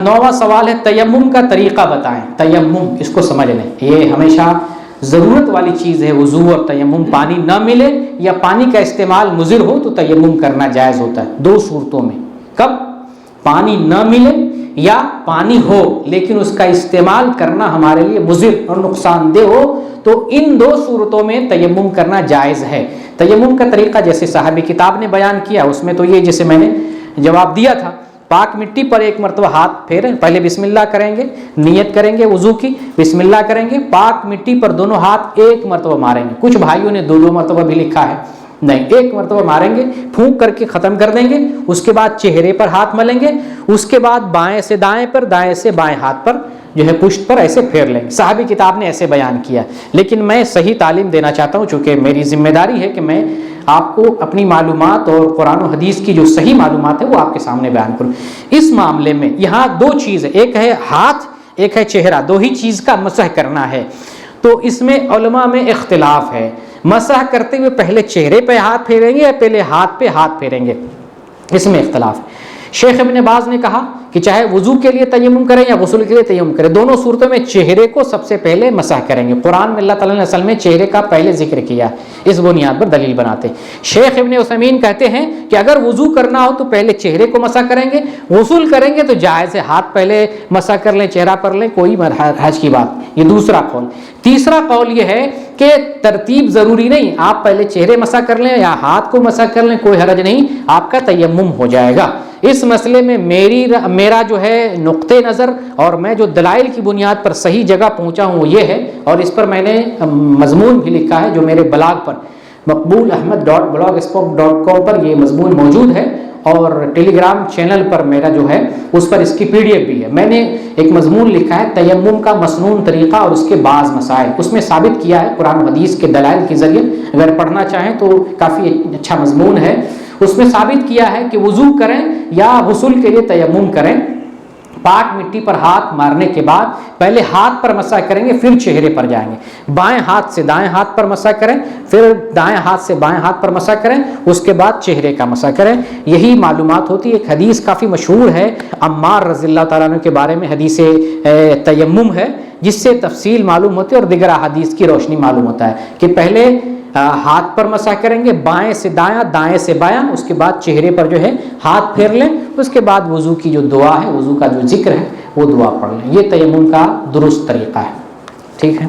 9واں سوال ہے تیمم کا طریقہ بتائیں. تیمم اس کو سمجھ لیں, یہ ہمیشہ ضرورت والی چیز ہے. وضو اور تیمم, پانی نہ ملے یا پانی کا استعمال مضر ہو تو تیمم کرنا جائز ہوتا ہے. 2 صورتوں میں. کب؟ پانی نہ ملے یا پانی ہو لیکن اس کا استعمال کرنا ہمارے لیے مضر اور نقصان دہ ہو, تو ان 2 صورتوں میں تیمم کرنا جائز ہے. تیمم کا طریقہ جیسے صاحب کتاب نے بیان کیا, اس میں تو یہ جیسے میں نے جواب دیا تھا, پاک مٹی پر 1 مرتبہ ہاتھ پھیریں, پہلے بسم اللہ کریں گے, نیت کریں گے وضو کی, بسم اللہ کریں گے, پاک مٹی پر دونوں ہاتھ 1 مرتبہ ماریں گے. کچھ بھائیوں نے 2 مرتبہ بھی لکھا ہے, نہیں 1 مرتبہ ماریں گے, پھونک کر کے ختم کر دیں گے. اس کے بعد چہرے پر ہاتھ ملیں گے, اس کے بعد بائیں سے دائیں پر, دائیں سے بائیں ہاتھ پر جو ہے پشت پر ایسے پھیر لیں گے. صحابی کتاب نے ایسے بیان کیا, لیکن میں صحیح تعلیم دینا چاہتا ہوں چونکہ میری ذمہ داری ہے کہ میں آپ کو اپنی معلومات اور قرآن و حدیث کی جو صحیح معلومات ہے وہ آپ کے سامنے بیان کروں. اس معاملے میں یہاں 2 چیز ہے, ایک ہے ہاتھ, ایک ہے چہرہ, 2 ہی چیز کا مسح کرنا ہے. تو اس میں علماء میں اختلاف ہے, مسح کرتے ہوئے پہلے چہرے پہ ہاتھ پھیریں گے یا پہلے ہاتھ پہ ہاتھ پھیریں گے, اس میں اختلاف ہے. شیخ ابن باز نے کہا کہ چاہے وضو کے لیے تیمم کریں یا غسل کے لیے تیمم کریں, دونوں صورتوں میں چہرے کو سب سے پہلے مسح کریں گے. قرآن میں اللہ تعالیٰ نے اصل میں چہرے کا پہلے ذکر کیا, اس بنیاد پر دلیل بناتے. شیخ ابن عثیمین کہتے ہیں کہ اگر وضو کرنا ہو تو پہلے چہرے کو مسح کریں گے, غسل کریں گے تو جائز ہے ہاتھ پہلے مسح کر لیں, چہرہ پر لیں, کوئی حرج کی بات. یہ دوسرا قول. تیسرا قول یہ ہے کہ ترتیب ضروری نہیں, آپ پہلے چہرے مسح کر لیں یا ہاتھ کو مسح کر لیں, کوئی حرج نہیں, آپ کا تیمم ہو جائے گا. اس مسئلے میں میرا جو ہے نقطہ نظر اور میں جو دلائل کی بنیاد پر صحیح جگہ پہنچا ہوں وہ یہ ہے, اور اس پر میں نے مضمون بھی لکھا ہے جو میرے بلاگ پر maqboolahmed.blogspot.com پر یہ مضمون موجود ہے, اور ٹیلی گرام چینل پر میرا جو ہے اس پر اس کی PDF بھی ہے. میں نے ایک مضمون لکھا ہے تیمم کا مسنون طریقہ اور اس کے بعض مسائل, اس میں ثابت کیا ہے قرآن و حدیث کے دلائل کے ذریعے, اگر پڑھنا چاہیں تو کافی اچھا مضمون ہے. اس میں ثابت کیا ہے کہ وضو کریں یا غسل کے لیے تیمم کریں, پاک مٹی پر ہاتھ مارنے کے بعد پہلے ہاتھ پر مسح کریں گے, پھر چہرے پر جائیں گے, بائیں ہاتھ سے دائیں ہاتھ پر مسح کریں, پھر دائیں ہاتھ سے بائیں ہاتھ پر مسح کریں, اس کے بعد چہرے کا مسح کریں. یہی معلومات ہوتی ہے. ایک حدیث کافی مشہور ہے عمار رضی اللہ تعالیٰ عنہ کے بارے میں, حدیث تیمم ہے, جس سے تفصیل معلوم ہوتی ہے اور دیگر احادیث کی روشنی معلوم ہوتا ہے کہ پہلے ہاتھ پر مسح کریں گے, بائیں سے دایاں, دائیں سے بایاں, اس کے بعد چہرے پر جو ہے ہاتھ پھیر لیں, اس کے بعد وضو کی جو دعا ہے, وضو کا جو ذکر ہے وہ دعا پڑھ لیں. یہ تیمم کا درست طریقہ ہے. ٹھیک ہے.